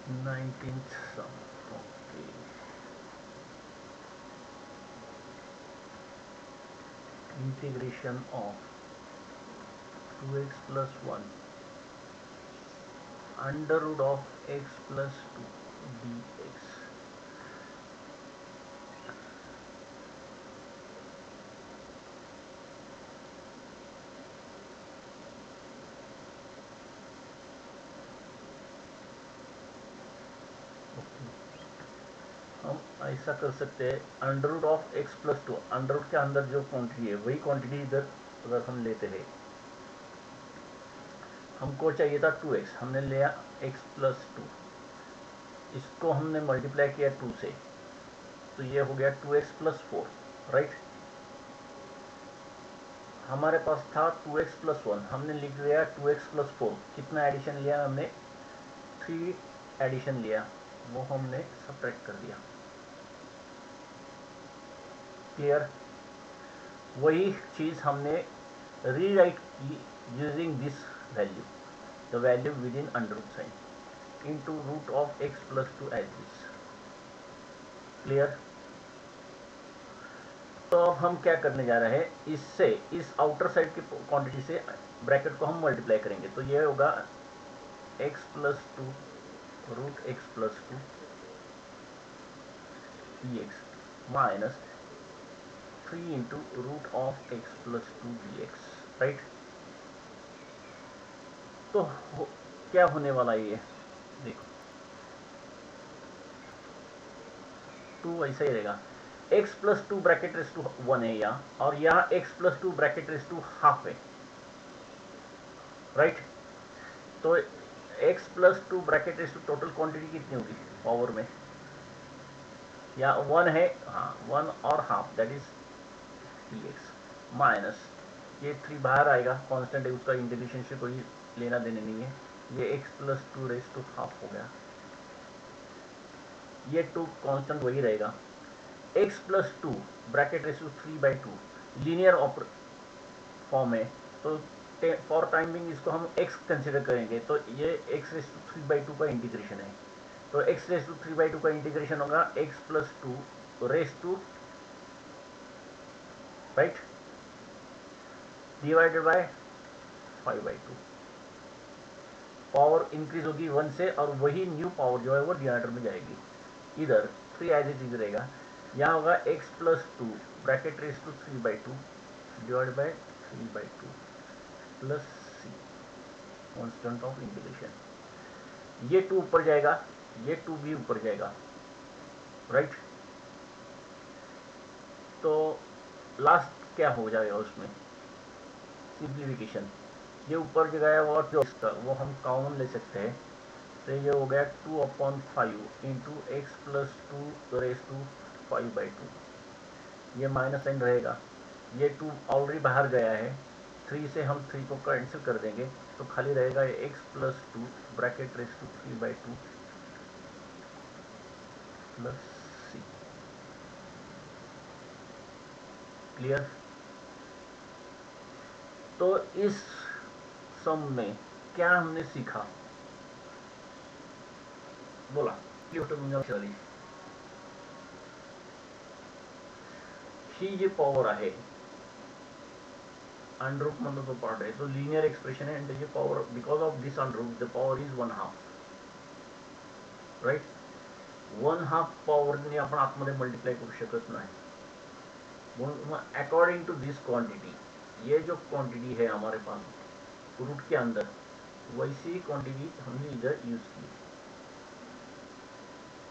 19th sum. Okay. Integration of 2x plus 1 under root of x plus 2 dx. हम ऐसा कर सकते हैं, under root of x plus two, under root के अंदर जो क्वांटिटी है वही क्वांटिटी इधर अगर हम लेते हैं, हमको चाहिए था 2x, हमने लिया x प्लस टू, इसको हमने मल्टीप्लाई किया 2 से, तो ये हो गया 2x प्लस 4, राइट। हमारे पास था 2x प्लस 1, हमने लिख दिया 2x प्लस 4, कितना एडिशन लिया हमने, 3 एडिशन लिया, वो हमने सब्ट्रैक्ट कर दिया। क्लियर। वही चीज हमने रीराइट की using this value, the value within under root sign into root of x plus two as this. Clear. तो अब हम क्या करने जा रहे हैं, इससे इस आउटर साइड की क्वांटिटी से ब्रैकेट को हम मल्टीप्लाई करेंगे, तो ये होगा x plus two root x plus two ई x minus 3 into root of x plus two d x, right. तो क्या होने वाला है, ये देखो 2 ऐसा ही रहेगा, x plus two bracket raise to 1 है यहाँ, और यहाँ x plus two bracket raise to half है, राइट। तो x plus two bracket raise to total quantity कितनी होगी पावर में, या 1 है, हाँ 1 और half, that is dx minus ये 3 बाहर आएगा, कांस्टेंट है उसका, इंटीग्रेशन से कोई लेना देने नहीं है, ये x plus two raise to half हो गया, ये 2 कांस्टेंट वही रहेगा, x plus two bracket raise to 3/2 linear form है, तो फॉर टाइमिंग इसको हम x कंसिडर करेंगे, तो ये x रेस टू 3/2 का इंटीग्रेशन है, तो x रेस टू 3/2 का इंटीग्रेशन होगा x plus two raise to, right, divided by 5/2, power increase होगी 1 से, और वही न्यू पावर जो है वो डिनोमिनेटर में जाएगी, इधर 3 एज इट इज रहेगा, यहाँ होगा x plus two bracket raise to 3/2 divide by 3/2 plus C constant of integration, ये 2 ऊपर जाएगा, ये 2 भी ऊपर जाएगा, राइट। तो लास्ट क्या हो जाएगा उसमें, सिंप्लीफिकेशन, ये ऊपर जगह है और जो वो हम कॉमन ले सकते हैं, तो ये हो गया 2/5 into x plus two raise to 5/2, ये माइनस साइन रहेगा, ये 2 ऑलरेडी बाहर गया है, 3 से हम 3 को कैंसिल कर देंगे, तो खाली रहेगा ये x plus two bracket raise to 3/2 plus c. Clear. तो इस सम में क्या हमने सीखा, बोला ही जे पॉवर आहे अंडर रूट मधला जो पार्ट आहे तो लिनियर एक्सप्रेशन आहे, आणि त्याची power because of this under root the power is 1/2, right. 1/2 पॉवरने आपण आतमध्ये मल्टीप्लाई करू शकत नाही, म्हणून अकॉर्डिंग टू दिस क्वांटिटी, ये जो क्वांटिटी है हमारे पास रूट के अंदर, वैसी क्वांटिटी हमने इधर यूज की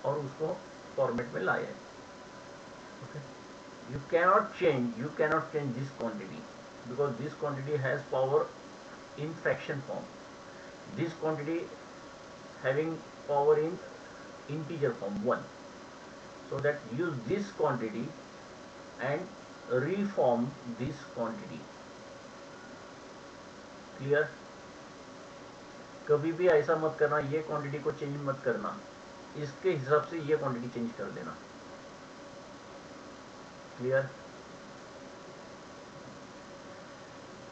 और उसको फॉर्मेट में लाया है, okay. You cannot change this quantity because this quantity has power in fraction form. This quantity having power in integer form 1. So that use this quantity and reform this quantity. Clear? कभी भी ऐसा मत करना ये quantity को change मत करना, इसके हिसाब से ये क्वांटिटी चेंज कर देना। क्लियर।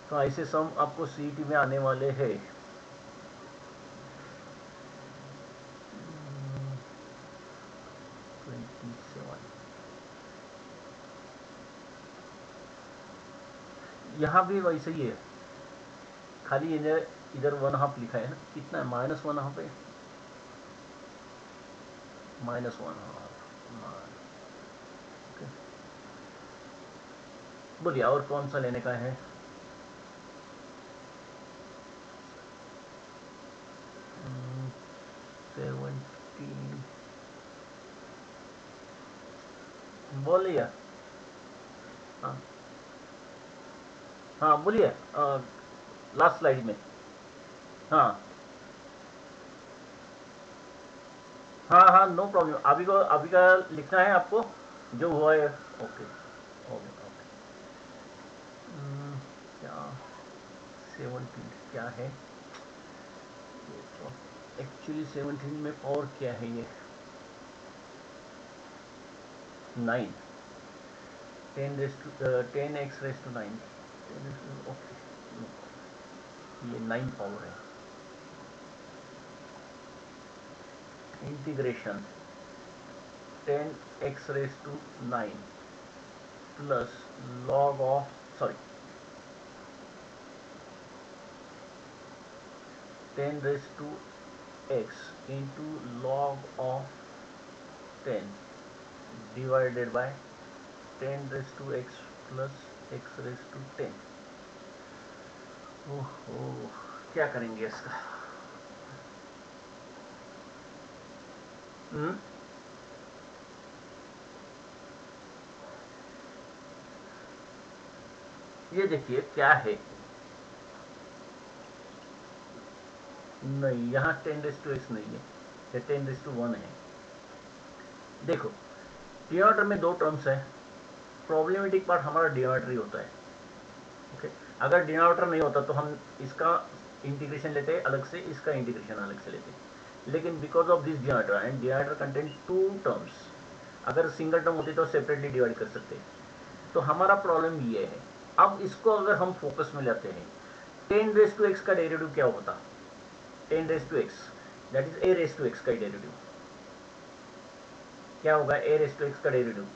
तो ऐसे सम आपको सीईटी में आने वाले हैं। 7। यहाँ भी वैसे ही है, खाली इधर 1/2 लिखा है ना, कितना है, -1/2 है, -1/2। बोलिए और कौन सा लेने का है? हम्म, 17 बोलिए। हाँ हाँ बोलिए, लास्ट स्लाइड में। हाँ हाँ हाँ, नो प्रॉब्लम, अभी का लिखना है आपको जो हुआ है। Okay okay okay. क्या 17 क्या है ये? तो एक्चुअली 17 में पावर क्या है ये? 9, 10x⁻9। ओके, ये 9 पावर है। Integration 10x⁻9 plus log of, sorry, 10x into log of 10 divided by 10x plus x⁻10। ओहो, क्या करेंगे इसका? ये देखिए क्या है, नहीं यहाँ 10x नहीं है, ये 10⁻1 है। देखो डिनोमिनेटर में 2 टर्म्स है, प्रॉब्लमेटिक पार्ट हमारा डिनोमिनेटर ही होता है। ओके, अगर डिनोमिनेटर नहीं होता तो हम इसका इंटीग्रेशन लेते अलग से, इसका इंटीग्रेशन अलग से लेते, लेकिन because of this denominator and denominator content 2 terms, अगर सिंगल टर्म होती तो सेपरेटली डिवाइड कर सकते। तो हमारा प्रॉब्लम ये है। अब इसको अगर हम फोकस में लेते हैं, 10⁻x का डेरिवेटिव क्या होता? 10⁻x दैट इज a⁻x का डेरिवेटिव क्या होगा? a⁻x का derivative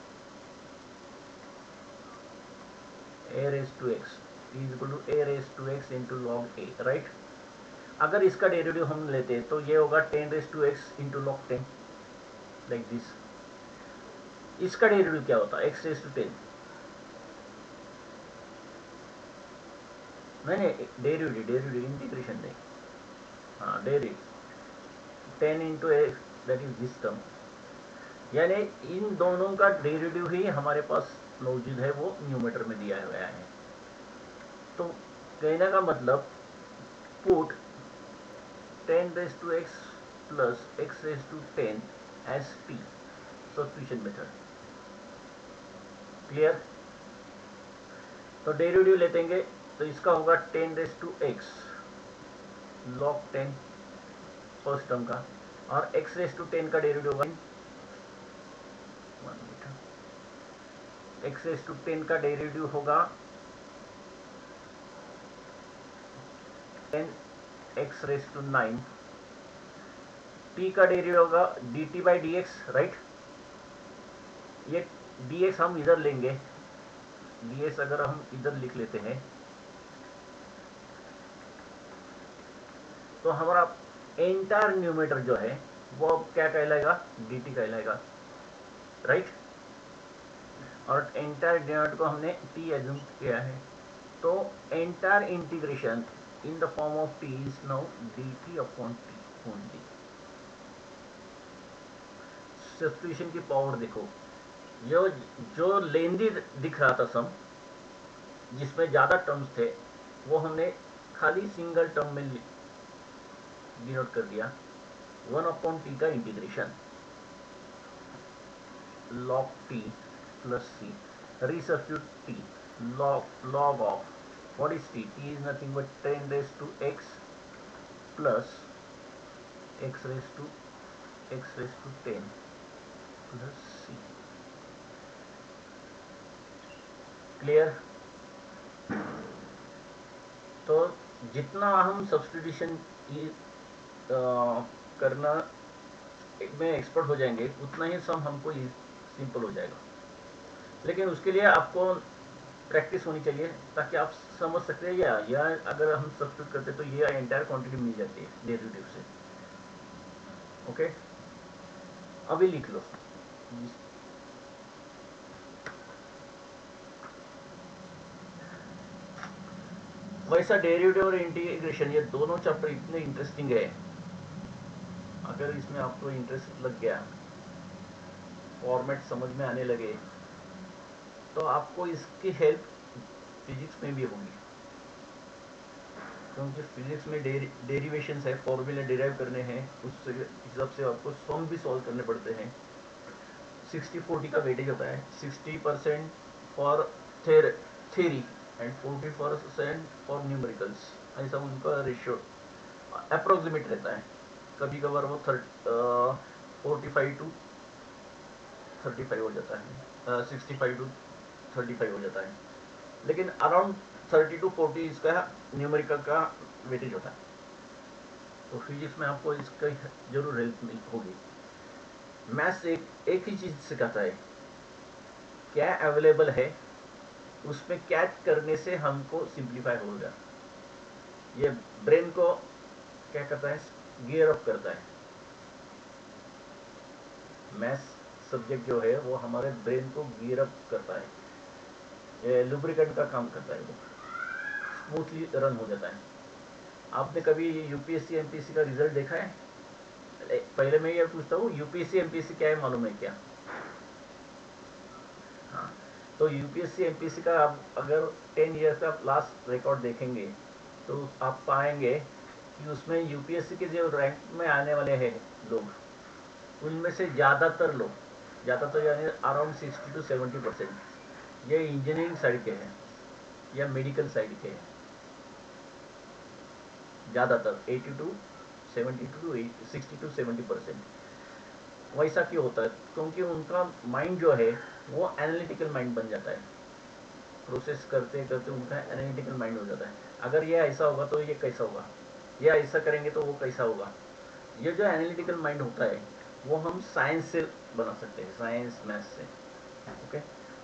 a⁻x is equal to a⁻x into log a, right? अगर इसका डेरिवेटिव हम लेते तो ये होगा 10⁻x into log 10 like this. इसका डेरिवेटिव क्या होता? x⁻10। नहीं, डेरिवेटिव इंटीग्रेशन नहीं, हाँ derivative 10 into x that is this term, यानी इन दोनों का डेरिवेटिव ही हमारे पास मौजूद है, वो न्यूमरेटर में दिया हुआ है। तो कहने का मतलब put 10⁻x plus x⁻10 as t, substitution method. Clear? तो डेरिवेटिव लेतेंगे तो इसका होगा 10⁻x log 10 फर्स्ट टर्म का, और x⁻10 का डेरिवेटिव होगा x⁻10 का डेरिवेटिव होगा 10x⁻9, t का डेरिवेटिव होगा dt/dx, राइट? ये dx हम इधर लेंगे, dx अगर हम इधर लिख लेते हैं तो हमारा एंटायर न्यूमरेटर जो है वो अब क्या कहलाएगा? dt कहलाएगा, राइट? और एंटायर डिनोमिनेटर को हमने t एज्यूम किया है, तो entire integration in the form of t is now dt upon t only. Substitution की पावर देखो, जो लेंदी दिख रहा था सम, जिसमें ज्यादा टर्म्स थे, वो हमने खाली सिंगल टर्म में डिनोट कर दिया, 1/t का integration log t plus c, resubstitute t, log of, what is t? T is nothing but 10⁻x plus x⁻10 plus c। Clear? तो जितना हम सब्स्टिट्यूशन करना में एक्सपर्ट हो जाएंगे, उतना ही सम हमको सिंपल हो जाएगा। लेकिन उसके लिए आपको प्रैक्टिस होनी चाहिए ताकि आप समझ सकते हैं, या अगर हम सब्स्टिट्यूट करते तो ये एंटायर क्वांटिटी मिल जाती है डेरिवेटिव से। ओके, अभी लिख लो। वैसा डेरिवेटिव और इंटीग्रेशन, ये दोनों चैप्टर इतने इंटरेस्टिंग है, अगर इसमें आपको इंटरेस्ट लग गया, फॉर्मेट समझ में आने लगे, तो आपको इसकी हेल्प फिजिक्स में भी होगी। क्योंकि फिजिक्स में डेरिवेशन है, फॉर्मूले डिराइव करने हैं, उस हिसाब से आपको सम भी सॉल्व करने पड़ते हैं। 60-40 का वेटेज होता है, 60% for theory and 40% for numericals, ऐसा उनका रेशियो अप्रोक्सीमेट रहता है। कभी कभार वो 45 to 35 हो जाता है, 65 to 35 हो जाता है, लेकिन अराउंड 30 to 40 इसका न्यूमेरिकल का वेटेज होता है। तो फिजिक्स में आपको इसका जरूर हेल्प होगी। मैथ्स एक ही चीज सिखाता है, क्या अवेलेबल है उसमें क्या करने से हमको सिंप्लीफाई होगा। ये ब्रेन को क्या करता है, गियर अप करता है। मैथ्स सब्जेक्ट जो है वो हमारे ब्रेन को गियर अप करता है, ये लुब्रिकेंट का काम करता है, वो स्मूथली रन हो जाता है। आपने कभी यूपीएससी एमपीएससी का रिजल्ट देखा है? पहले मैं ये पूछता हूँ, यूपीएससी एमपीएससी क्या है मालूम है क्या? हाँ, तो यूपीएससी एमपीएससी का आप अगर 10 ईयर्स का लास्ट रिकॉर्ड देखेंगे तो आप पाएंगे कि उसमें यूपीएससी के जो रैंक में आने वाले हैं लोग, उनमें से ज़्यादातर यानी अराउंड 60 to 70% ये इंजीनियरिंग साइड के हैं या मेडिकल साइड के हैं। ज़्यादातर 80 to 60 to 70%। वैसा क्यों होता है? क्योंकि उनका माइंड जो है वो एनालिटिकल माइंड बन जाता है, प्रोसेस करते करते उनका एनालिटिकल माइंड हो जाता है। अगर ये ऐसा होगा तो ये कैसा होगा, ये ऐसा करेंगे तो वो कैसा होगा। ये जो एनालिटिकल माइंड होता है वो हम साइंस से बना सकते हैं, साइंस मैथ्स से। ओके,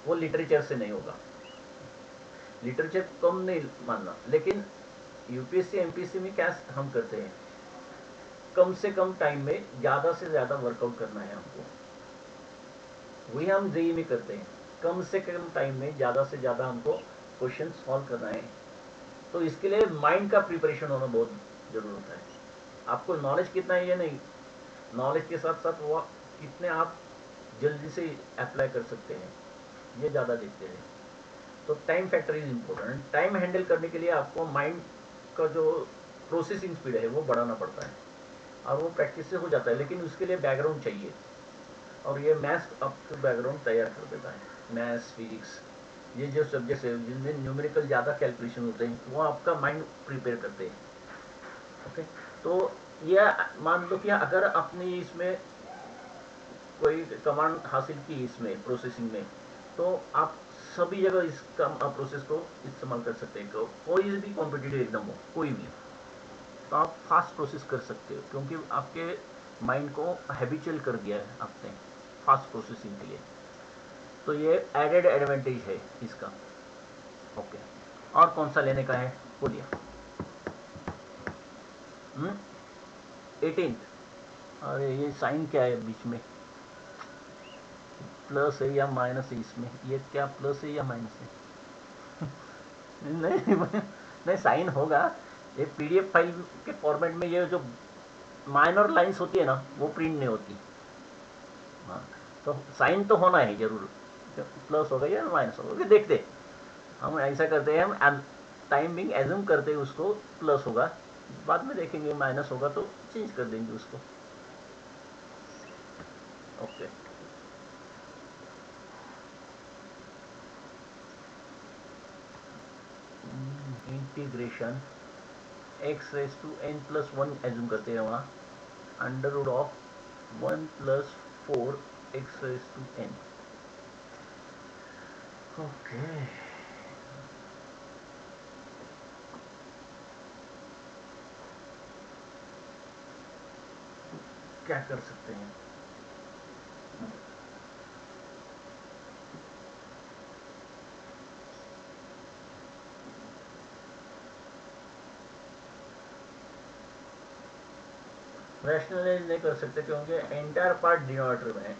वो लिटरेचर से नहीं होगा। लिटरेचर कम नहीं मानना, लेकिन यूपीएससी एमपीएससी में क्या हम करते हैं, कम से कम टाइम में ज़्यादा से ज़्यादा वर्कआउट करना है हमको। वही हम जेईई में करते हैं, कम से कम टाइम में ज़्यादा से ज़्यादा हमको क्वेश्चन सॉल्व करना है। तो इसके लिए माइंड का प्रिपरेशन होना बहुत जरूर होता है। आपको नॉलेज कितना है ये नहीं, नॉलेज के साथ साथ वो कितने आप जल्दी से अप्लाई कर सकते हैं, ये ज़्यादा देखते हैं। तो time factor is important. Time handle करने के लिए आपको माइंड का जो प्रोसेसिंग स्पीड है वो बढ़ाना पड़ता है, और वो प्रैक्टिस से हो जाता है, लेकिन उसके लिए बैकग्राउंड चाहिए। और ये मैथ्स आपको बैकग्राउंड तैयार कर देता है। मैथ्स, फिजिक्स, ये जो सब्जेक्ट है जिनमें न्यूमेरिकल ज़्यादा कैलकुलेशन होते हैं, वो आपका माइंड प्रिपेयर करते हैं। ओके, तो ये मान लो कि अगर आपने इसमें कोई कमांड हासिल की इसमें प्रोसेसिंग में, तो आप सभी जगह इस प्रोसेस को इस्तेमाल कर सकते हैं। कोई भी कॉम्पिटिटिव एग्जाम हो, कोई भी, तो आप फास्ट प्रोसेस कर सकते हो, क्योंकि आपके माइंड को हैबिचुअल कर दिया है आपने फास्ट प्रोसेसिंग के लिए। तो ये एडेड एडवांटेज है इसका। ओके, और कौन सा लेने का है बोलिए? 18। अरे ये साइन क्या है बीच में, प्लस है या माइनस है इसमें? ये क्या प्लस है या माइनस है? नहीं नहीं, साइन होगा। ये पीडीएफ फाइल के फॉर्मेट में ये जो माइनर लाइंस होती है ना, वो प्रिंट नहीं होती। हाँ, तो साइन तो होना है जरूर, प्लस होगा या माइनस होगा, देखते हम ऐसा करते हैं, हम टाइमिंग एज्यूम करते हैं उसको प्लस होगा, बाद में देखेंगे माइनस होगा तो चेंज कर देंगे उसको। Okay, integration x raise to n plus 1 assume करते हैं वहाँ, under root of 1 + 4 x raise to n. Okay, क्या कर सकते हैं? रैशनलाइज नहीं कर सकते क्योंकि एंटायर पार्ट डिनोमिनेटर में,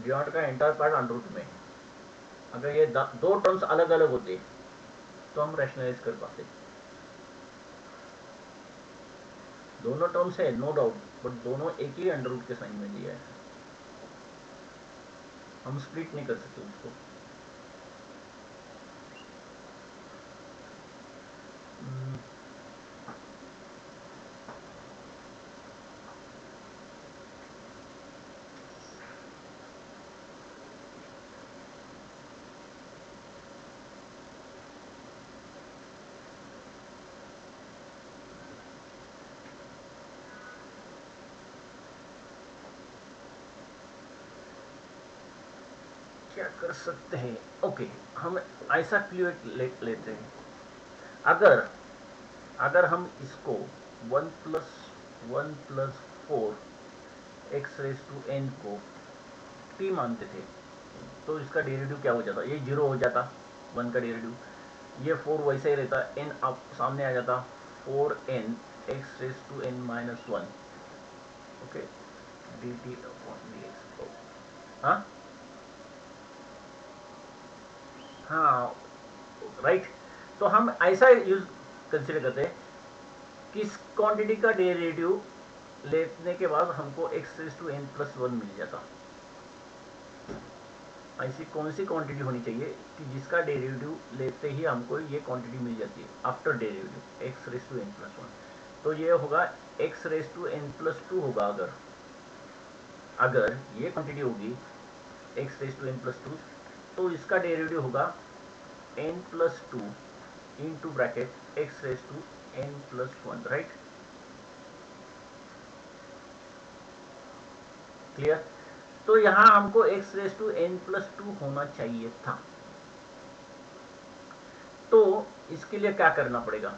डिनोमिनेटर का एंटायर पार्ट अंडर रूट में है। अगर ये दो टर्म्स अलग अलग होते तो हम रैशनलाइज कर पाते। दोनों टर्म्स है नो डाउट, बट दोनों एक ही अंडर रूट के साइन में दिया है, हम स्प्लिट नहीं कर सकते उसको। क्या कर सकते हैं, ओके हम ऐसा क्लियर लेते हैं। अगर अगर हम इसको 1+1+4 x⁻n को t मानते थे तो इसका डेरिवेटिव क्या हो जाता, ये 0 हो जाता 1 का डेरिवेटिव, ये 4 वैसे ही रहता, n आप सामने आ जाता 4n x⁻n−1 ओके dt/dx। हाँ हाँ राइट। तो हम ऐसा यूज कंसिडर करते हैं कि इस क्वांटिटी का डेरिवेटिव लेने के बाद हमको x⁻n+1 मिल जाता। ऐसी कौन सी क्वांटिटी होनी चाहिए कि जिसका डेरिवेटिव लेते ही हमको ये क्वांटिटी मिल जाती है आफ्टर डेरिवेटिव x⁻n+1। तो ये होगा x⁻n+2 होगा। अगर ये क्वांटिटी होगी x⁻n+2 तो इसका डेरिवेटिव होगा n+2 into bracket x⁻n+1 right. Clear. तो यहां हमको x⁻n+2 होना चाहिए था, तो इसके लिए क्या करना पड़ेगा,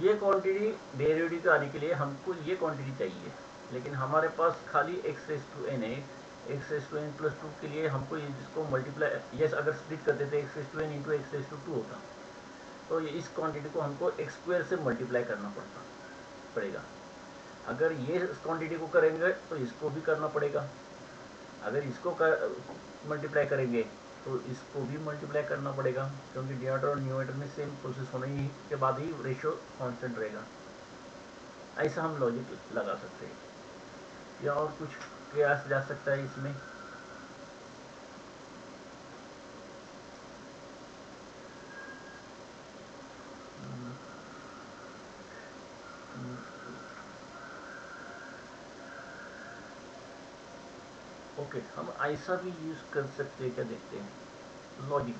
ये क्वांटिटी डेरिवेटिव के आने के लिए हमको ये क्वांटिटी चाहिए, लेकिन हमारे पास खाली x⁻n है। x⁻n+2 के लिए हमको इसको मल्टीप्लाई, यस अगर स्प्लिट करते थे x⁻n इंटू x⁻2 होता, तो इस क्वांटिटी को हमको x² से मल्टीप्लाई करना पड़ेगा। अगर ये इस क्वांटिटी को करेंगे तो इसको भी करना पड़ेगा, अगर इसको मल्टीप्लाई करेंगे तो इसको भी मल्टीप्लाई करना पड़ेगा, क्योंकि डिनोमिनेटर और न्यूमरेटर में सेम प्रोसेस होने ही के बाद ही रेशियो कांस्टेंट रहेगा। ऐसा हम लॉजिक लगा सकते हैं, या और कुछ किया जा सकता है इसमें। ओके हम ऐसा भी यूज कर सकते हैं, क्या देखते हैं लॉजिक।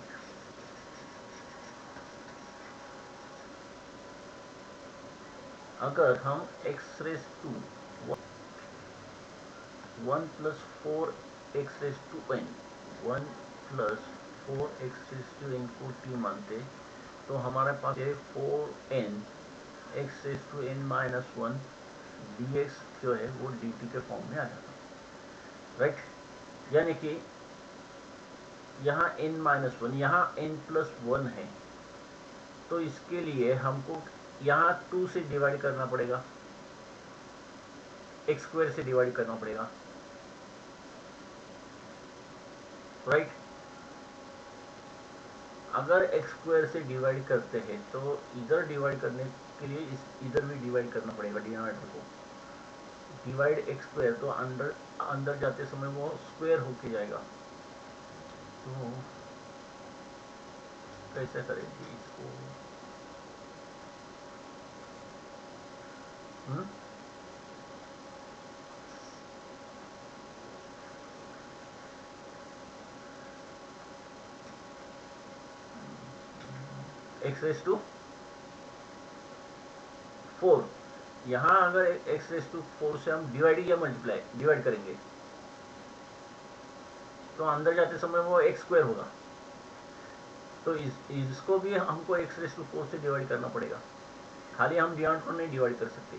अगर हम x⁻1+4 x⁻n 1+4 x⁻n को t मानते, तो हमारे पास ये 4n x⁻n−1 dx जो है वो dt के फॉर्म में आ जाता, राइट। यानी कि यहाँ n-1, यहाँ n+1 है, तो इसके लिए हमको यहाँ 2 से डिवाइड करना पड़ेगा, x² से डिवाइड करना पड़ेगा, राइट। अगर x² से डिवाइड करते हैं तो इधर डिवाइड करने के लिए इधर भी डिवाइड करना पड़ेगा डिनोमिनेटर को। डिवाइड x², तो अंदर जाते समय वो स्क्वायर होके जाएगा, तो कैसे करेंगे इसको। x⁻4, यहाँ अगर x⁻4 से हम डिवाइड या मल्टीप्लाई डिवाइड करेंगे तो अंदर जाते समय वो एक्स स्क्वायर होगा, तो इसको भी हमको एक्स रेस टू 4 से डिवाइड करना पड़ेगा, खाली हम डिनोमिनेटर को नहीं डिवाइड कर सकते।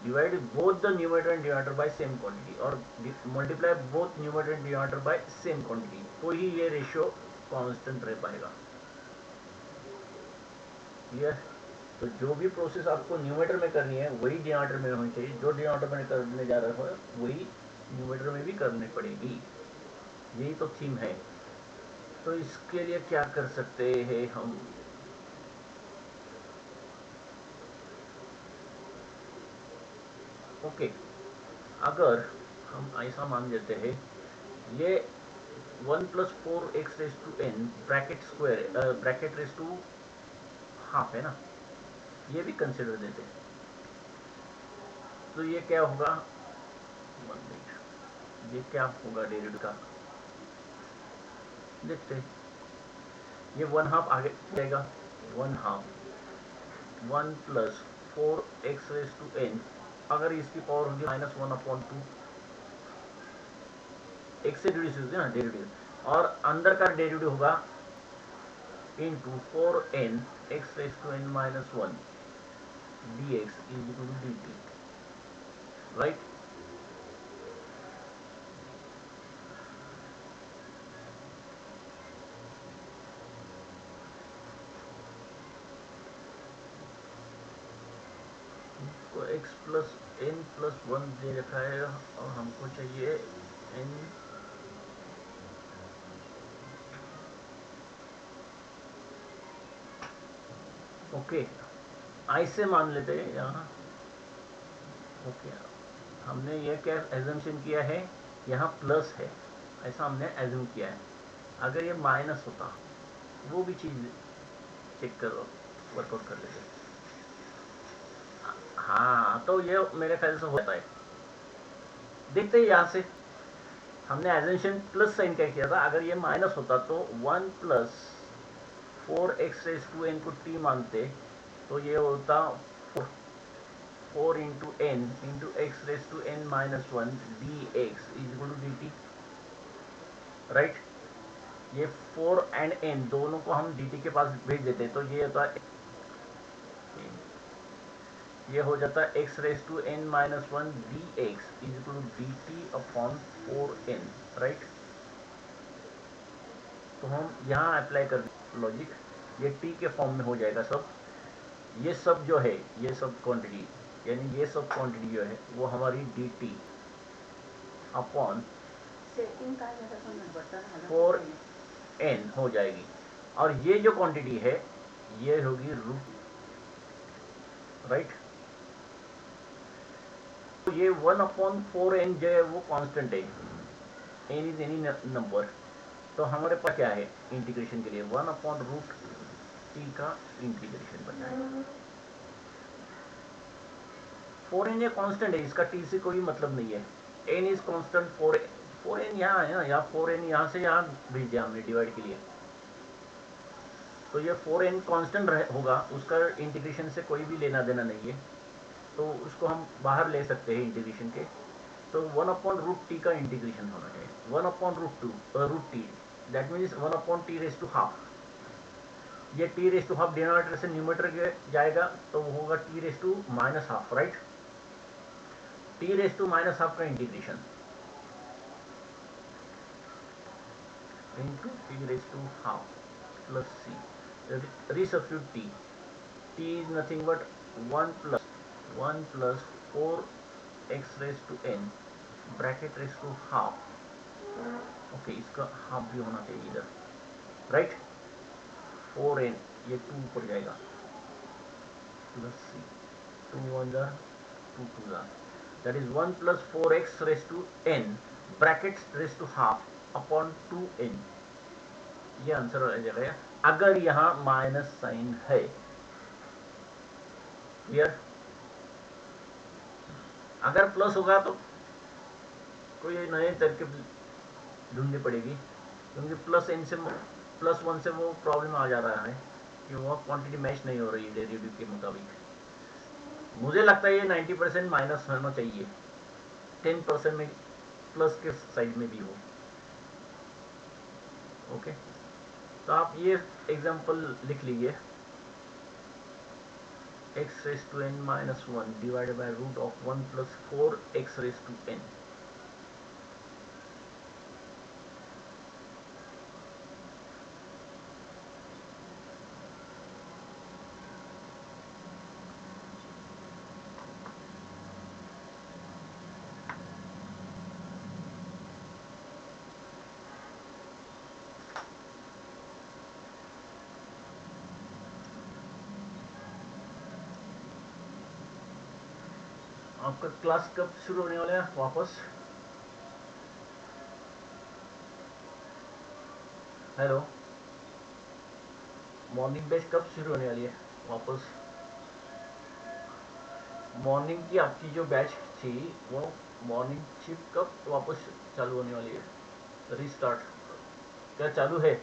Divide both the numerator and denominator by same quantity और multiply both numerator and denominator by same quantity, तो ही ये रेशियो कांस्टेंट रह पाएगा। क्लियर? तो जो भी प्रोसेस आपको न्यूमरेटर में करनी है वही डिनोमिनेटर में होनी चाहिए, जो डिनोमिनेटर में करने जा रहा है वही न्यूमरेटर में भी करनी पड़ेगी, यही तो थीम है। तो इसके लिए क्या कर सकते हैं हम, ओके अगर हम ऐसा मान लेते हैं ये 1 + 4x raise to n bracket square bracket raise to half है ना, ये भी कंसिडर देते हैं, तो ये क्या होगा, 1 मिनट, ये क्या होगा डेरिवेटिव का देखते हैं। ये 1/2 आगे जाएगा, 1/2 1 + 4x रेस टू n, अगर इसकी पावर होगी -1/2, x से रिड्यूस होगी ना डेरिवेटिव, और अंदर का डेरिवेटिव होगा into 4n x raise to n - 1 dx = dt, right. तो x + n + 1 दे रखा है और हमको चाहिए n, ओके ऐसे मान लेते हैं यहाँ, ओके हमने ये क्या एजम्पशन किया है, यहाँ प्लस है ऐसा हमने एज्यूम किया है, अगर ये माइनस होता वो भी चीज़ चेक करो, वर्कआउट कर लेते हैं। हाँ तो ये मेरे ख्याल से होता है, देखते हैं यहाँ से हमने एजम्पशन प्लस साइन क्या किया था, अगर ये माइनस होता तो 1 + 4x रेस टू n को t मानते तो ये होता 4 × n × x raise to n - 1 dx = dt, right. ये 4 एंड n दोनों को हम dt के पास भेज देते तो ये होता, ये हो जाता x raise to n - 1 dx = dt/4n, right. तो हम यहाँ अप्लाई कर लॉजिक, ये t के फॉर्म में हो जाएगा सब, ये सब जो है ये सब क्वांटिटी, यानी ये सब क्वांटिटी जो है वो हमारी dt अपॉन 4n हो जाएगी, और ये जो क्वांटिटी है ये होगी रूट, राइट। तो ये 1/4n जो है वो कांस्टेंट है, n इज एनी नंबर, तो हमारे पास क्या है इंटीग्रेशन के लिए 1/√t का इंटीग्रेशन बनना है। 4n ये कांस्टेंट है, इसका t से कोई मतलब नहीं है, n इज कांस्टेंट, 4n यहाँ है ना, या 4n यहाँ से यहाँ भेज दिया हमने डिवाइड के लिए, तो ये 4n कांस्टेंट होगा, उसका इंटीग्रेशन से कोई भी लेना देना नहीं है, तो उसको हम बाहर ले सकते हैं इंटीग्रेशन के, तो 1/√t का इंटीग्रेशन होना चाहिए, 1/√t दैट मीन्स 1/t², ये t² डिनोमिनेटर से न्यूमरेटर के जाएगा तो वो होगा t−12, राइट। t−12 का integration into t² plus c, resubstitute t is nothing but 1 + 4x raise to n bracket raise to half, okay इसका हाफ भी होना चाहिए इधर, राइट। 4n ये 2 ऊपर जाएगा प्लस c, 2 1 जा 2 2 जा, that is 1 + 4x raise to n bracket raise to half upon 2n, ये आंसर हो जाएगा अगर यहाँ माइनस साइन है, क्लियर। अगर प्लस होगा तो कोई नए तरकीब ढूंढनी पड़ेगी, क्योंकि +1 से वो प्रॉब्लम आ जा रहा है कि वो क्वांटिटी मैच नहीं हो रही डेरिवेटिव के मुताबिक। मुझे लगता है ये 90% माइनस होना चाहिए, 10% में प्लस के साइड में भी हो, ओके, तो आप ये एग्जांपल लिख लीजिए, x raise to n minus 1 divided by root of 1 plus 4 x raise to n। आपका क्लास कब शुरू होने वाला है वापस? हेलो, मॉर्निंग बैच कब शुरू होने वाली है वापस? मॉर्निंग की आपकी जो बैच थी वो मॉर्निंग शिफ्ट कब वापस चालू होने वाली है? रीस्टार्ट क्या चालू है?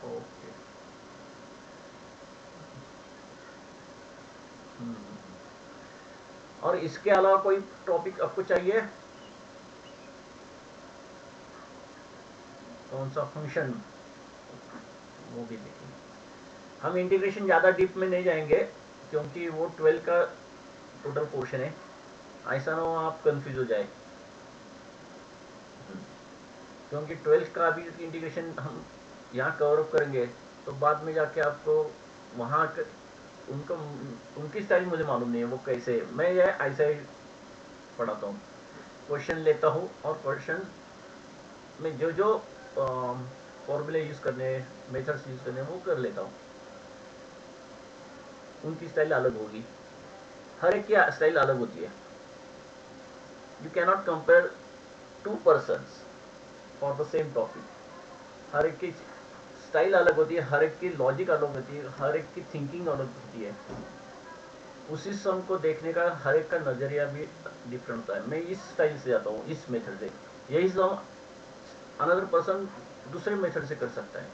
ओके। और इसके अलावा कोई टॉपिक आपको चाहिए? कौन सा फंक्शन? वो भी देखेंगे। हम इंटीग्रेशन ज़्यादा डीप में नहीं जाएंगे क्योंकि वो 12 का टोटल पोर्शन है, ऐसा ना हो आप कंफ्यूज हो जाए। क्योंकि 12 का अभी इंटीग्रेशन हम यहाँ कवर अप करेंगे तो बाद में जाके आपको वहाँ उनका उनकी स्टाइल मुझे मालूम नहीं है वो कैसे, मैं ये ऐसा ही पढ़ाता हूँ, क्वेश्चन लेता हूँ और क्वेश्चन में जो जो फॉर्मूले यूज़ करने, मेथड्स यूज़ करने वो कर लेता हूँ। उनकी स्टाइल अलग होगी, हर एक की स्टाइल अलग होती है। You cannot compare two persons for the same topic. हर एक की स्टाइल अलग होती है, हर एक की लॉजिक अलग होती है, हर एक की थिंकिंग अलग होती है। उसी सम को देखने का हर एक का नज़रिया भी डिफरेंट होता है। मैं इस स्टाइल से जाता हूँ, इस मेथड से, यही सम अनदर पर्सन दूसरे मेथड से कर सकता है,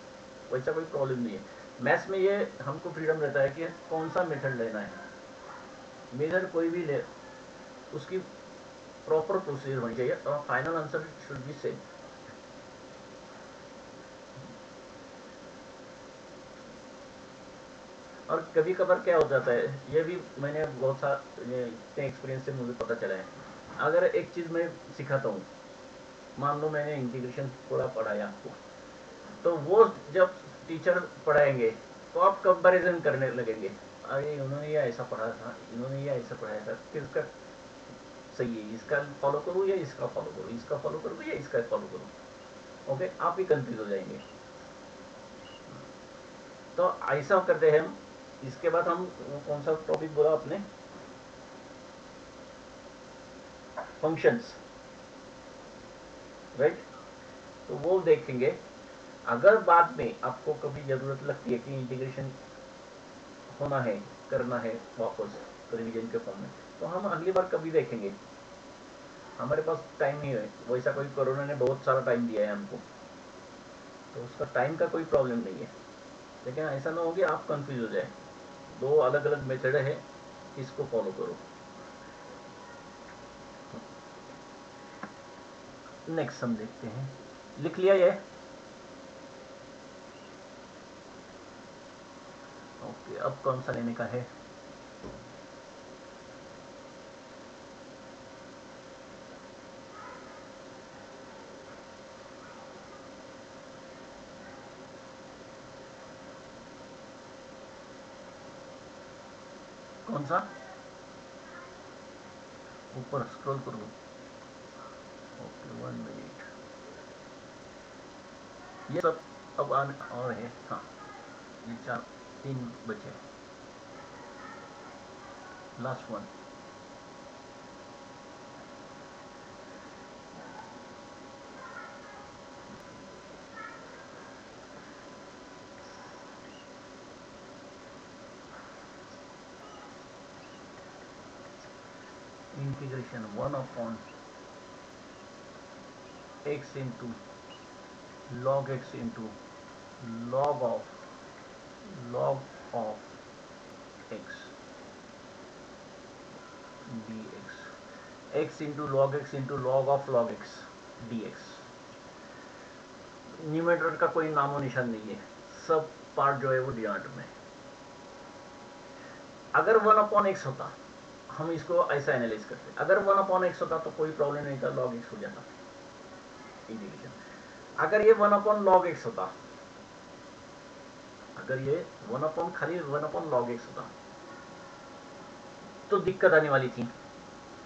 वैसा कोई प्रॉब्लम नहीं है। मैथ्स में ये हमको फ्रीडम रहता है कि कौन सा मेथड लेना है। मेथड कोई भी ले, उसकी प्रॉपर प्रोसीजर होनी चाहिए और final answer should be same. और कभी कभार क्या हो जाता है, ये भी मैंने बहुत सा इतने एक्सपीरियंस से मुझे पता चला है। अगर एक चीज़ मैं सिखाता हूँ, मान लो मैंने इंटीग्रेशन थोड़ा पढ़ाया आपको, तो वो जब टीचर पढ़ाएंगे तो आप कंपैरिजन करने लगेंगे, अरे उन्होंने ये ऐसा पढ़ाया था, इन्होंने ये ऐसा पढ़ाया था, किसका सही है, इसका फॉलो करूँ या इसका फॉलो करूँ, इसका फॉलो करूँ या इसका फॉलो करूँ। ओके, आप भी कंफ्यूज हो जाएंगे। तो ऐसा करते हैं हम। इसके बाद हम कौन सा टॉपिक बोला आपने? Functions, right? तो वो देखेंगे। अगर बाद में आपको कभी ज़रूरत लगती है कि इंटीग्रेशन होना है, करना है वापस रिवीजन के फॉर्म में, तो हम अगली बार कभी देखेंगे। हमारे पास टाइम नहीं है, वैसा कोई कोरोना ने बहुत सारा टाइम दिया है हमको, तो उसका टाइम का कोई प्रॉब्लम नहीं है। लेकिन ऐसा ना हो कि आप कंफ्यूज हो जाए, दो अलग अलग मेथड है, किसको फॉलो करो। नेक्स्ट हम देखते हैं, लिख लिया ये? ओके, अब कौन सा लेने का है? कौन सा? ऊपर स्क्रॉल करूँ? Okay, 1 minute. ये सब अब आने और है। हाँ, ये 3 बचे, last one. Integration 1 upon x into log x into log of x dx x into log x into log of log x D x. Numerator का कोई नामो निशान नहीं है, सब पार्ट जो है वो डिनोमिनेटर में। अगर 1/x होता, हम इसको ऐसा एनालाइज करते, अगर 1/x होता तो कोई प्रॉब्लम नहीं था, log x हो जाता इंटीग्रेशन। अगर ये 1/log x होता, अगर ये खाली 1/log x होता तो दिक्कत आने वाली थी,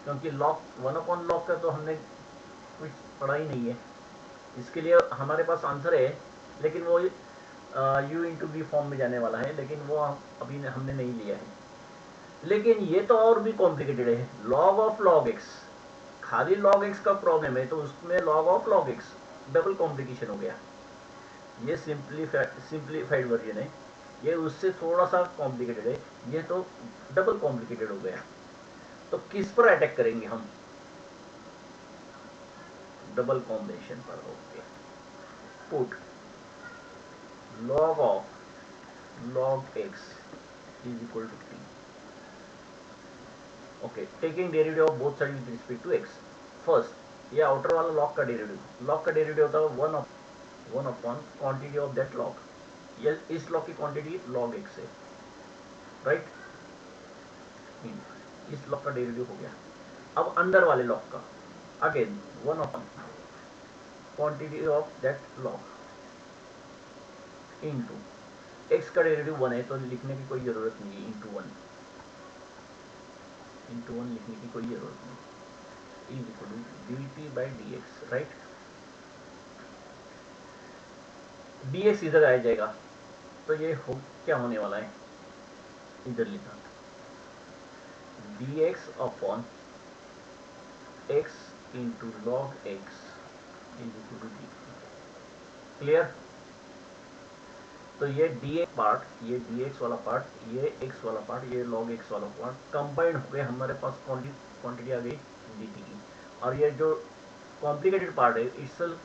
क्योंकि log 1/log का तो हमने कुछ पढ़ा ही नहीं है। इसके लिए हमारे पास आंसर है, लेकिन वो u इंटू बी फॉर्म में जाने वाला है, लेकिन वो अभी हमने नहीं लिया है। लेकिन ये तो और भी कॉम्प्लिकेटेड है, log ऑफ log x, खाली log x का प्रॉब्लम है तो उसमें log of log x double complication हो गया। ये सिंप्लीफाइड वर्जन है, ये उससे थोड़ा सा कॉम्प्लिकेटेड है, ये तो डबल कॉम्प्लिकेटेड हो गया। तो किस पर अटैक करेंगे हम? डबल कॉम्बिनेशन पर। Okay, put log of log x is equal to t. Okay, taking derivative of both side with respect to x। First, ये आउटर वाला log का डेरिवेटिव होता है 1 upon quantity of that log। ये इस log की quantity log x है, right. इस log का डेरिवेटिव हो गया। अब अंदर वाले log का again 1 upon quantity of that log into x का डेरिवेटिव 1 है तो लिखने की कोई जरूरत नहीं है, इंटू 1 लिखने की कोई जरूरत नहीं, is equal to dt by d x, right. dx इधर आ जाएगा, तो ये क्या होने वाला है, इधर लिखा dx upon x into log x is equal to dt। Clear? तो ये dx पार्ट, ये dx वाला पार्ट, ये x वाला पार्ट, ये log x वाला पार्ट कंबाइंड हो गए, हमारे पास क्वांटिटी आ गई dt की। और ये जो कॉम्प्लिकेटेड पार्ट है itself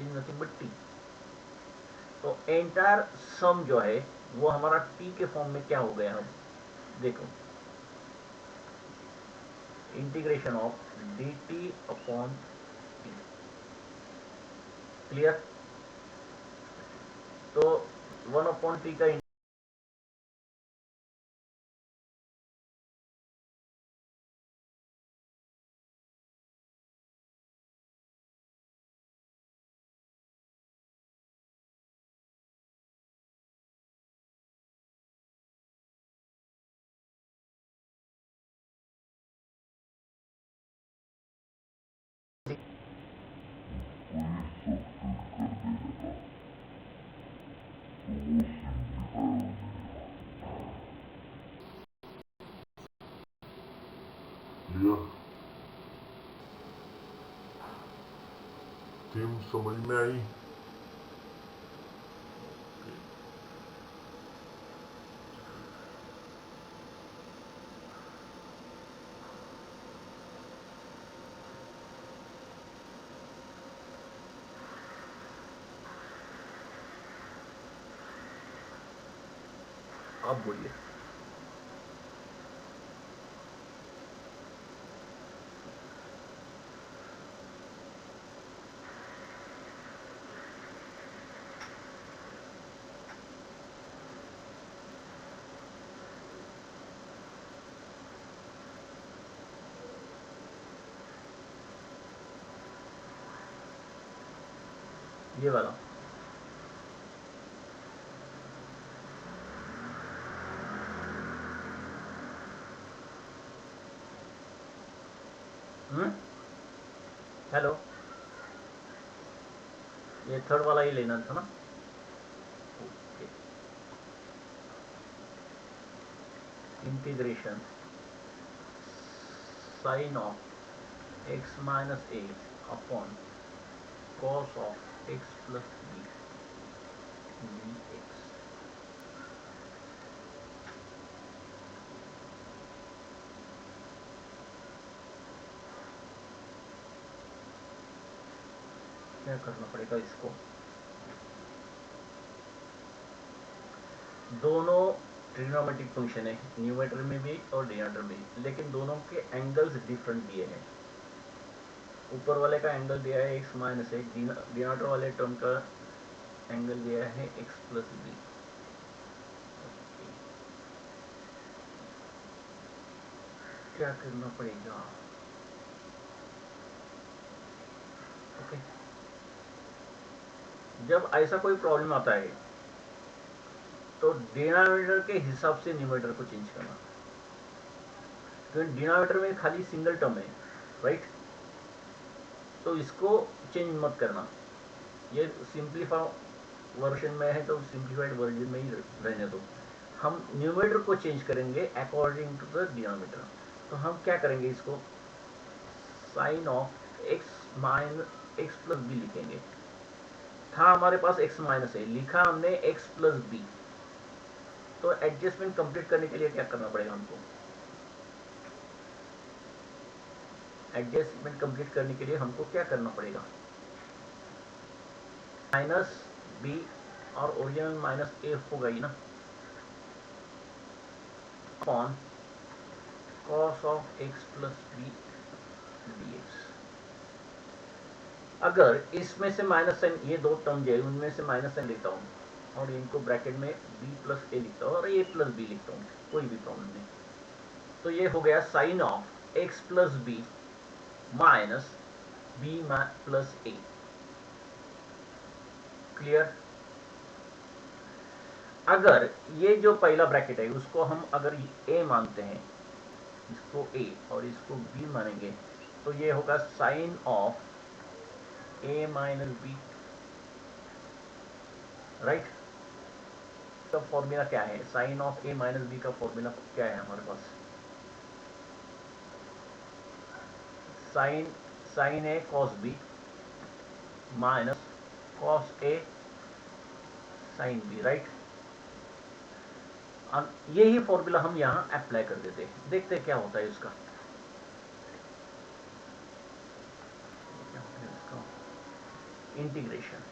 is nothing but t। तो एंटायर सम जो है वो हमारा t के फॉर्म में क्या हो गया, हम देखो, integration of dt upon t। Clear? तो 1/t का थीम समझ में आई? आप बोलिए। ये वाला हेलो, ये थर्ड वाला ही लेना था ना। Okay, integration sine of x minus a upon cos of x plus b dx। क्या करना पड़ेगा इसको, दोनों ट्रिग्नोमेट्रिक फंक्शन है न्यूमेटर में भी और डिनोमिनेटर में भी, लेकिन दोनों के एंगल्स डिफरेंट दिए हैं। ऊपर वाले का एंगल दिया है x माइनस एक, डिनोमिनेटर वाले टर्म का एंगल दिया है x प्लस बी। क्या करना पड़ेगा? ओके, जब ऐसा कोई प्रॉब्लम आता है तो डिनोमिनेटर के हिसाब से न्यूमरेटर को चेंज करना, क्योंकि डिनोमिनेटर में खाली सिंगल टर्म है, राइट? तो इसको चेंज मत करना। ये सिंप्लीफाई वर्जन में है तो सिंप्लीफाइड वर्जन में ही रहने दो। हम न्यूमरेटर को चेंज करेंगे अकॉर्डिंग टू द डिनोमिनेटर। तो हम क्या करेंगे, इसको sine of x minus x plus b लिखेंगे। था हमारे पास x माइनस है, लिखा हमने x प्लस बी। तो एडजस्टमेंट कंप्लीट करने के लिए क्या करना पड़ेगा हमको? एडजस्टमेंट कंप्लीट करने के लिए हमको क्या करना पड़ेगा? माइनस बी और ओरिजिनल माइनस ए होगा ही ना, upon cos of x plus b dx। अगर इसमें से माइनस साइन, ये दो टर्म जो है उनमें से माइनस साइन लेता हूँ और इनको ब्रैकेट में b प्लस ए लिखता हूँ और a प्लस बी लिखता हूँ, कोई भी प्रॉब्लम नहीं। तो ये हो गया sine of x plus b minus b plus a. Clear? अगर ये जो पहला ब्रैकेट है उसको हम अगर a मानते हैं, इसको a और इसको b मानेंगे, तो ये होगा sine of a minus b, right? का फॉर्मूला क्या है? Sine of a minus b का फॉर्मूला क्या है हमारे पास? Sine sine a cos b minus cos a sine b, right? यही फॉर्मूला हम यहाँ अप्लाई कर देते हैं, देखते हैं क्या होता है इसका। इंटीग्रेशन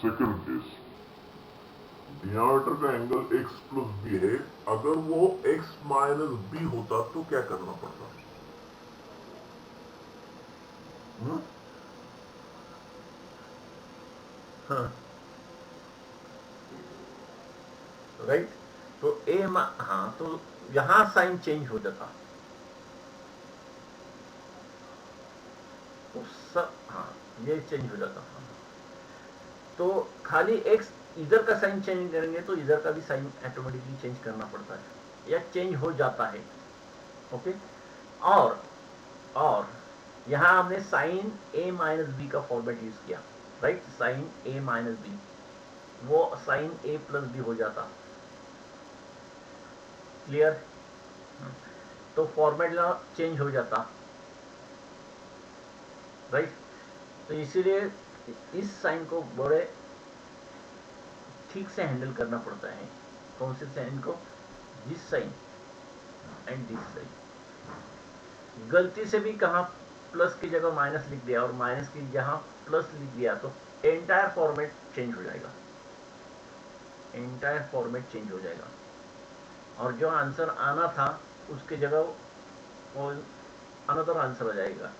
सेकंड केस, डिनोमिनेटर का एंगल x प्लस बी है, अगर वो x माइनस बी होता तो क्या करना पड़ता? हाँ, राइट। तो हाँ, तो यहां साइन चेंज हो जाता, तो सब, हाँ, ये चेंज हो जाता। हाँ। तो खाली x इधर का साइन चेंज करेंगे तो इधर का भी साइन ऑटोमेटिकली चेंज करना पड़ता है या चेंज हो जाता है। ओके। और यहां हमने साइन a माइनस बी का फॉर्मेट यूज किया, right. Sine a minus b, वो साइन a प्लस बी हो जाता। क्लियर? तो फॉर्मूला चेंज हो जाता, राइट। तो इसीलिए इस साइन को बड़े ठीक से हैंडल करना पड़ता है। कौन से साइन को? This sine and this sine. गलती से भी कहा प्लस की जगह माइनस लिख दिया और माइनस की जहां प्लस लिख दिया तो एंटायर फॉर्मेट चेंज हो जाएगा, एंटायर फॉर्मेट चेंज हो जाएगा और जो आंसर आना था उसके जगह वो अनदर आंसर आ जाएगा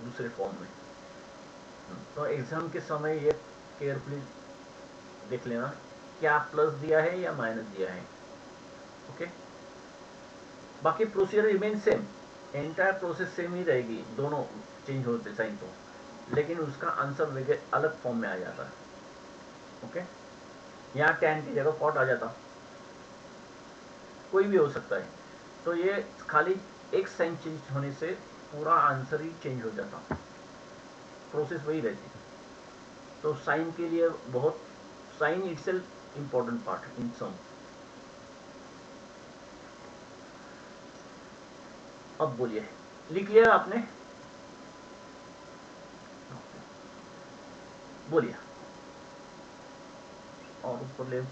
दूसरे फॉर्म में। तो एग्जाम के समय ये केयरफुली देख लेना क्या प्लस दिया है या माइनस दिया है। ओके। बाकी procedure remain same, entire process same ही रहेगी, दोनों चेंज होते साइन तो, लेकिन उसका आंसर अलग फॉर्म में आ जाता है। ओके। यहाँ टैन की जगह कॉट आ जाता, कोई भी हो सकता है। तो ये खाली एक साइन चेंज होने से पूरा आंसर ही चेंज हो जाता, प्रोसेस वही रहती। तो साइन के लिए बहुत, sign itself important part in sum. अब बोलिए, लिख लिया आपने? बोलिए, और ऊपर ले।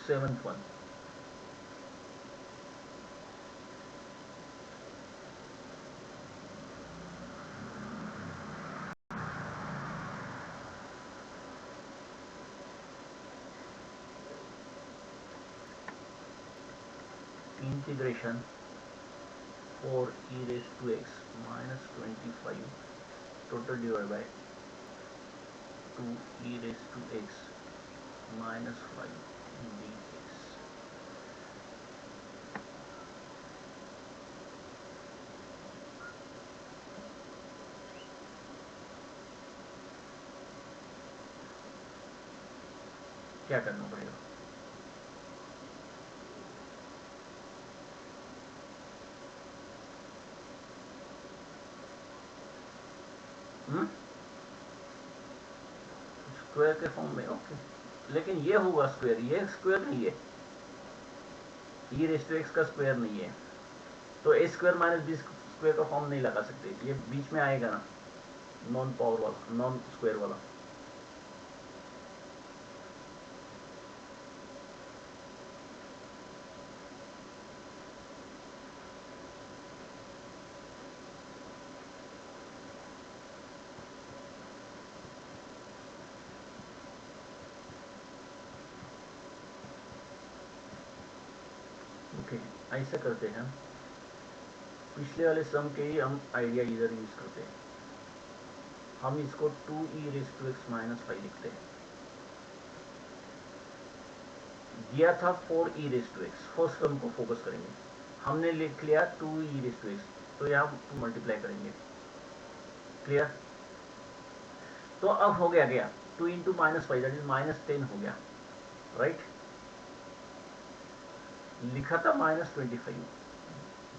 Seventh one, integration 4 e raised to x minus 25 total divided by 2 e raised to x minus 5 dx। क्या करना पड़ेगा? स्क्वायर के फॉर्म में, ओके। लेकिन ये होगा स्क्वायर, ये स्क्वायर नहीं है, e रेस्ट टू एक्स का स्क्वायर नहीं है, तो ए स्क्वायर माइनस बी स्क्वायर का फॉर्म नहीं लगा सकते, ये बीच में आएगा ना, नॉन पावर वाला, नॉन स्क्वायर वाला। ऐसे करते हैं, पिछले वाले सम के ही हम आइडिया इधर यूज करते हैं। हम इसको 2e⁻x-5 लिखते हैं। दिया था 4e⁻x, फर्स्ट टर्म को फोकस करेंगे। हमने लिख लिया 2e⁻x, तो यहाँ 2 मल्टीप्लाई करेंगे। क्लियर? तो अब हो गया 2 इंटू -5 दैट इज -10 हो गया, राइट? लिखा था -25,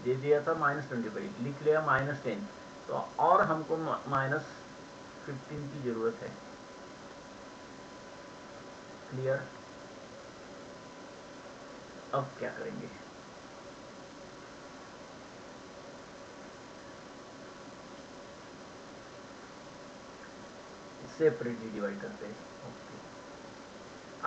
दे दिया था -25, लिख लिया -10, तो और हमको -15 की जरूरत है। क्लियर? अब क्या करेंगे? सेपरेटली डिवाइड करते हैं। ओके,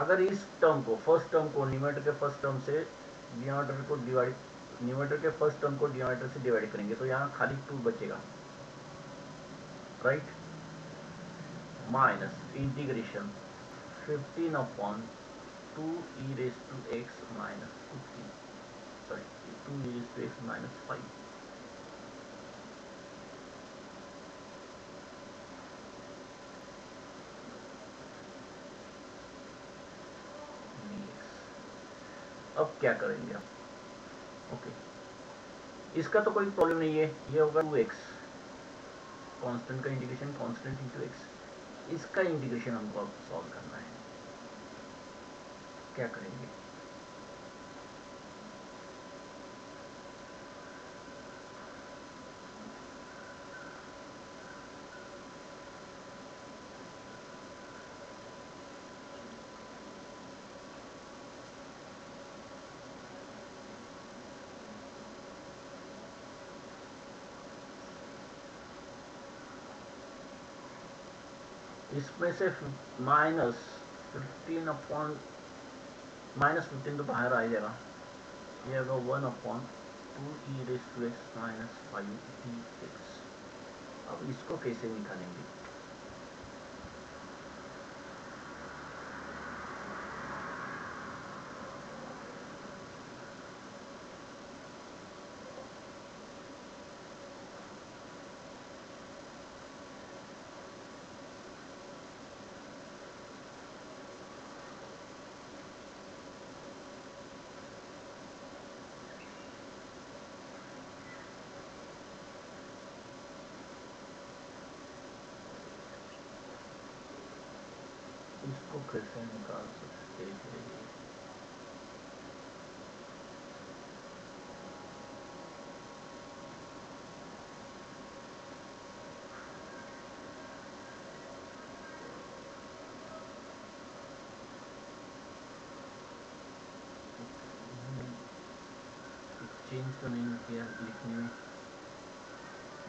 अगर इस टर्म को, फर्स्ट टर्म को, न्यूमरेटर के फर्स्ट टर्म से डिनोमिनेटर को डिवाइड, न्यूमरेटर के फर्स्ट टर्म को डिनोमिनेटर से डिवाइड करेंगे तो यहाँ खाली 2 बचेगा, right? Minus integration 15/2e⁻x-15, sorry 2e⁻x-5। अब क्या करेंगे आप? ओके, इसका तो कोई प्रॉब्लम नहीं है, ये होगा 2x, कांस्टेंट का इंटीग्रेशन कांस्टेंट इंटू x। इसका इंटीग्रेशन हमको अब सॉल्व करना है। क्या करेंगे? इसमें से -15 तो बाहर आ जाएगा, ये होगा 1/2e⁻x-5dx। अब इसको कैसे निकालेंगे? इसको कैसे निकाल सकते हैं? चेंज तो नहीं किया लिखने में,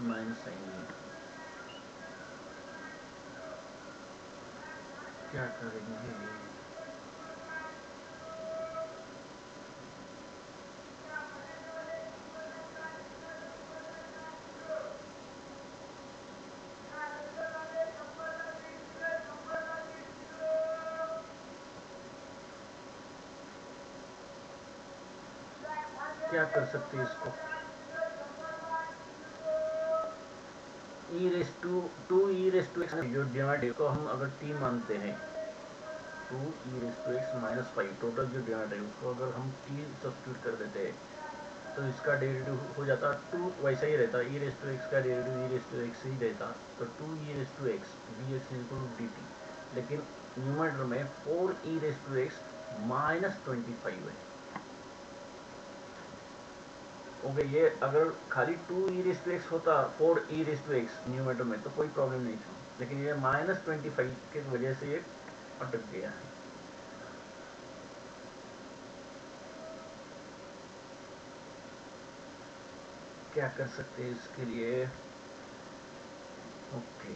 माइनस साइन है। क्या करेंगे? क्या कर सकते हैं इसको?2e⁻x जो डिनोमिनेटर को हम अगर t मानते हैं, 2e⁻x-5 टोटल जो डिनोमिनेटर है उसको अगर हम t सब्स्टिट्यूट कर देते हैं तो इसका डेरिवेटिव हो जाता 2, वैसा ही रहता, e⁻x का डेरिवेटिव e⁻x ही रहता, तो 2e⁻x dx/dt। लेकिन न्यूमरेटर में 4e⁻x-25 है। ओके, ये अगर खाली 2e⁻x होता, 4e⁻x न्यूमरेटर में, तो कोई प्रॉब्लम नहीं था, लेकिन ये -25 के वजह से ये अटक गया है। क्या कर सकते हैं इसके लिए? ओके,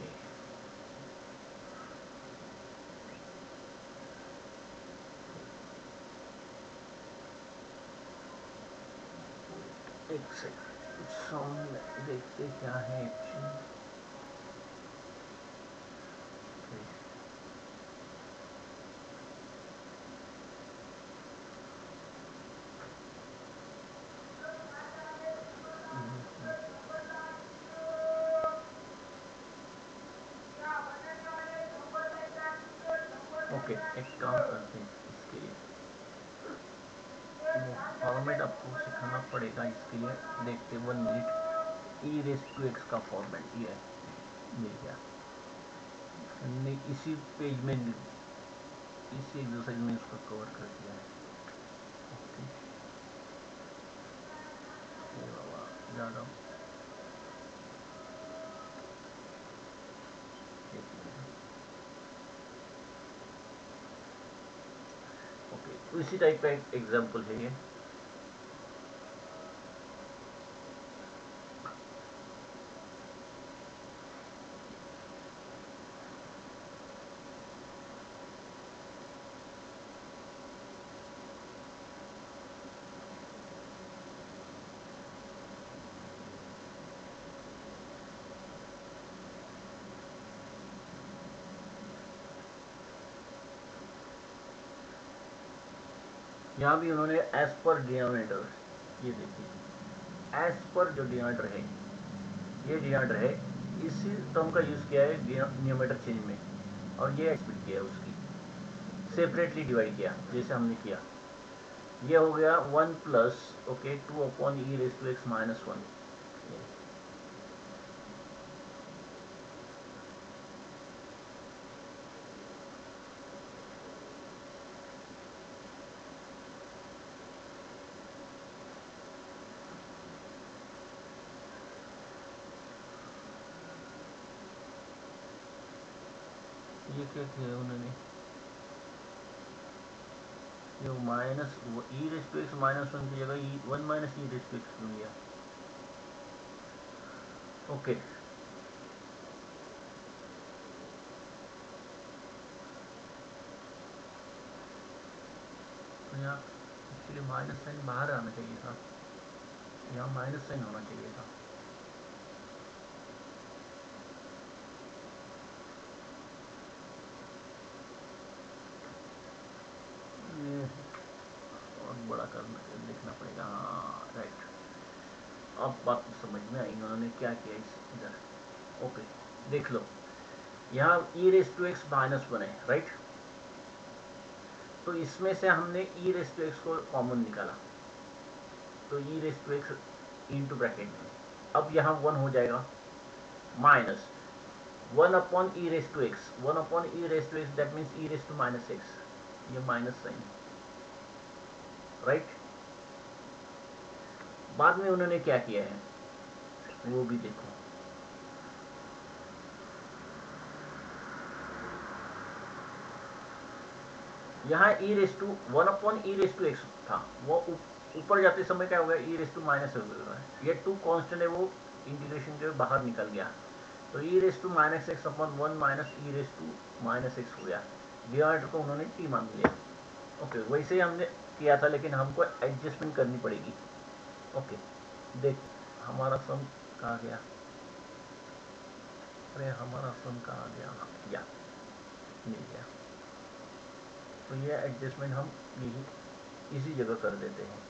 एक सेकंड, सामने देखते क्या है एक्चुअली। ओके, एक काम करते हैं इसके लिए, फॉर्मेट आपको सिखाना पड़ेगा इसके लिए। देखते 1 minute. E raise to x का फॉर्मेट ये मिल गया हमने इसी पेज में, इसी एक्सरसाइज में इसको कवर कर दिया है। ओके, ये बाबा ज़्यादा ओके, इसी टाइप का एक एग्जाम्पल है ये। यहाँ भी उन्होंने एज पर डिनोमिनेटर, ये देखिए एज पर जो डिनोमिनेटर है, ये डिनोमिनेटर है, इसी टर्म का यूज़ किया है डिनोमिनेटर चेंज में, और ये एक्सप्लिट किया है, उसकी सेपरेटली डिवाइड किया जैसे हमने किया। ये हो गया 1 plus okay 2 upon e raise to x minus 1। ये क्या किया उन्होंने, ये minus e raise to x minus 1 की जगह 1 minus e raise to x बन गया। ओके, तो यहाँ एक्चुअली माइनस साइन बाहर आना चाहिए था, यहाँ माइनस साइन होना चाहिए था। और बड़ा करना देखना पड़ेगा। हाँ राइट, अब बात समझ में आई उन्होंने क्या किया इस इधर। ओके, देख लो यहाँ e raise to x minus 1 है, राइट। तो इसमें से हमने ई रेस टू एक्स को कॉमन निकाला, तो e raise to x into bracket में, अब यहाँ 1 हो जाएगा, minus 1 upon e raise to x, 1 upon e raise to x, that means e raise to minus x, ये माइनस साइन, राइट। बाद में उन्होंने क्या किया है वो भी देखो। यहाँ e raise to 1 upon e raise to x था, वो ऊपर जाते समय क्या हो गया, ई रेस टू माइनस हो गया, ये 2 कांस्टेंट है वो इंटीग्रेशन के बाहर निकल गया, तो e raise to minus x upon 1 minus e raise to minus x हो गया। डिनोमिनेटर को उन्होंने टी मान लिया। ओके, वैसे ही हमने किया था, लेकिन हमको एडजस्टमेंट करनी पड़ेगी। ओके, देख हमारा सम कहाँ गया, अरे हमारा सम कहाँ गया, या मिल गया। तो ये एडजस्टमेंट हम यही इसी जगह कर देते हैं।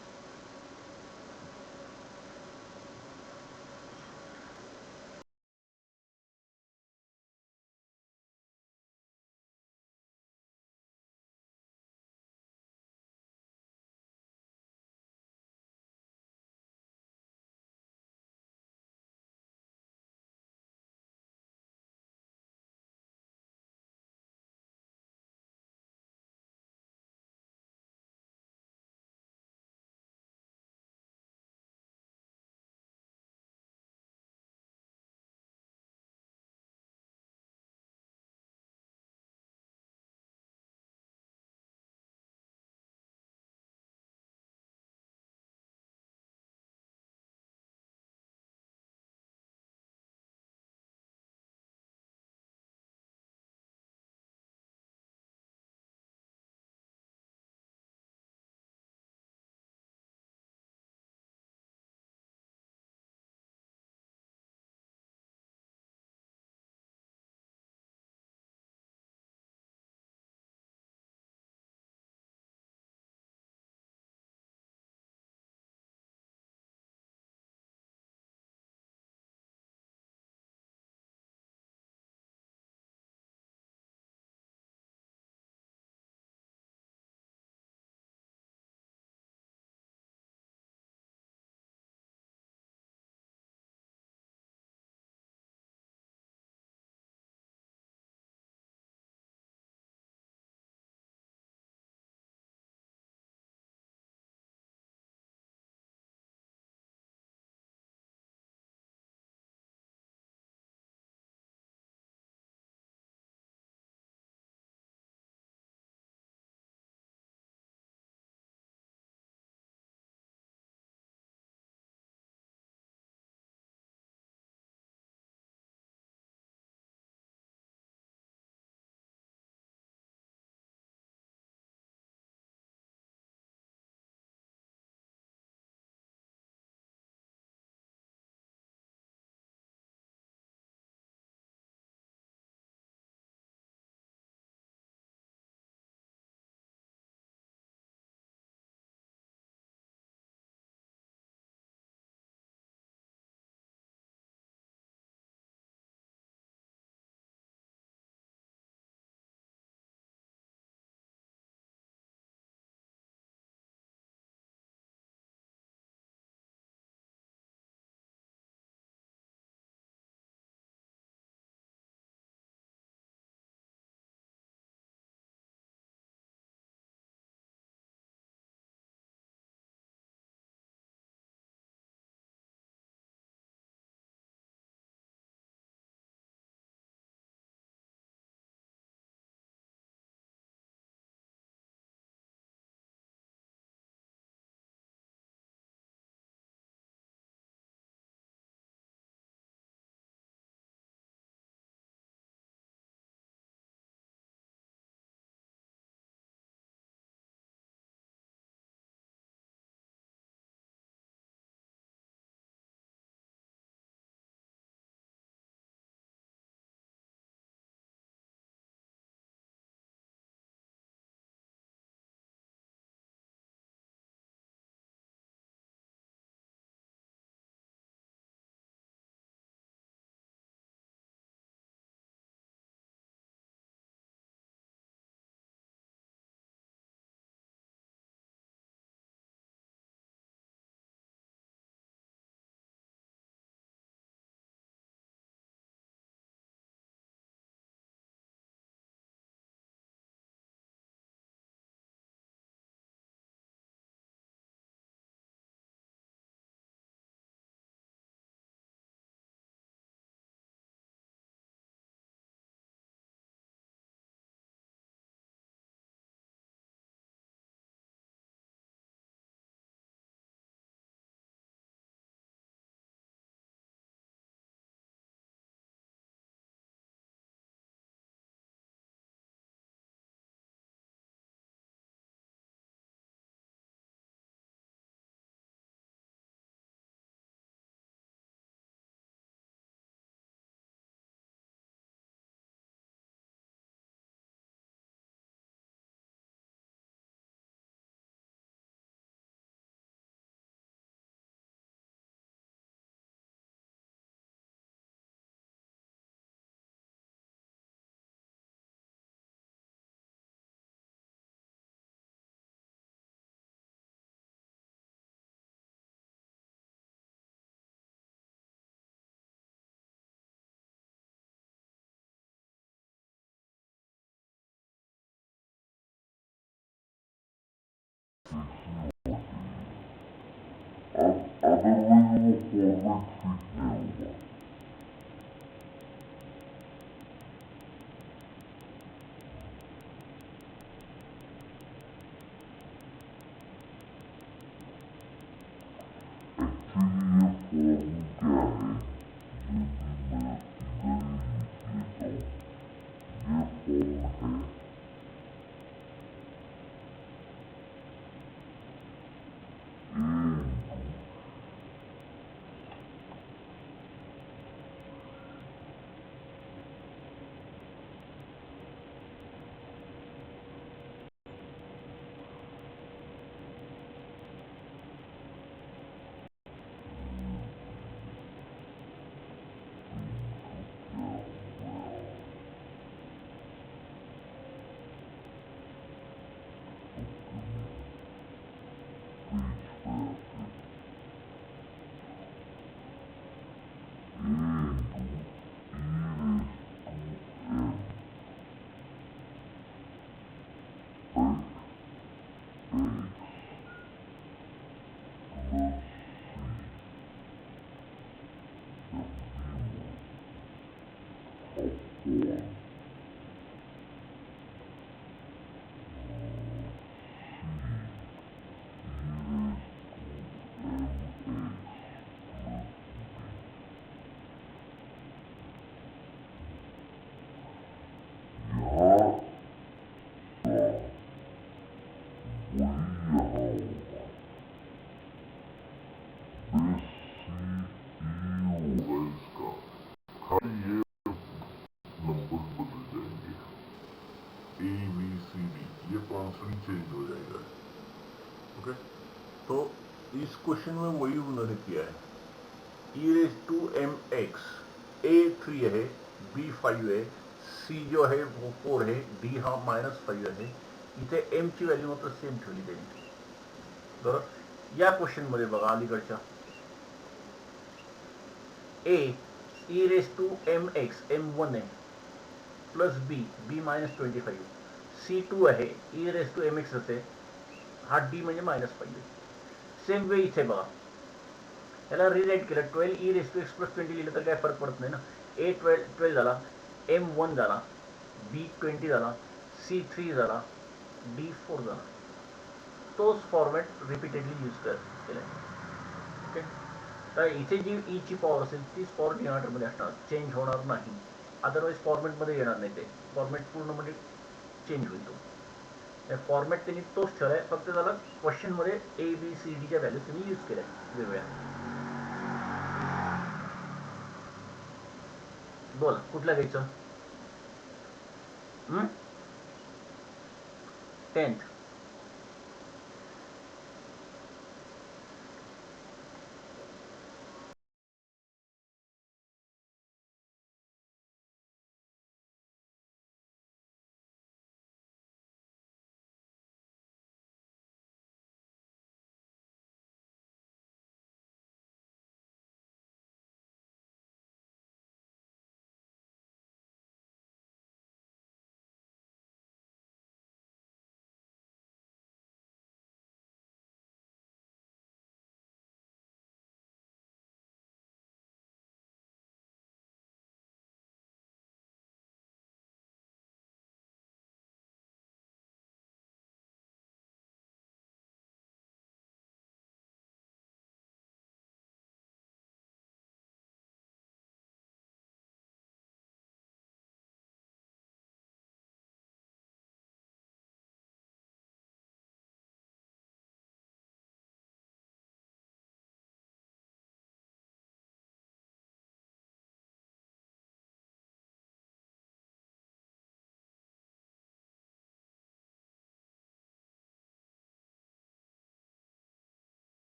अदरवाइज वो फॉर्मेट फिट नहीं होगा। चेंज हो जाएगा। ओके, तो इस क्वेश्चन में वही उन्होंने किया है। ई रेज टू एम एक्स, ए 3 है, बी 5 है, सी जो है वो 4 है, डी हा -5 आहे, इथे एम ची व्हॅल्यू मात्र सेम ठेवली त्यांनी। बरोबर, या क्वेश्चन मध्ये बघा अलीकडच्या A e raise to M X M1 आहे प्लस बी बी -25, C2 आहे e raise to M X असे, हा डी म्हणजे -5 सेम वे इथे बघा, याला रिराईट केलं 12 ई रेज टू एक्स प्लस 20 लिहिलं तर काय फरक पडत नाही ना। ए 12 झाला, M1 झाला, बी 20 झाला, C3 झाला, डी 4 झाला। तोच फॉर्मॅट रिपीटेडली यूज केला। ओके, तर इथे जी ई ची पॉवर असेल तीच पॉवर डिनॉमिनेटरमध्ये असणार, चेंज होणार नाही। अदरवाईज फॉर्मॅटमध्ये येणार नाही, ते फॉर्मॅट पूर्णमध्ये चेंज होईल। तो फॉर्मॅट त्यांनी तोच ठेवलाय, फक्त त्याला क्वेश्चनमध्ये ए बी सी डीच्या व्हॅल्यू त्यांनी यूज केल्या वेगवेगळ्या। बोला कुठला घ्यायचं? 10th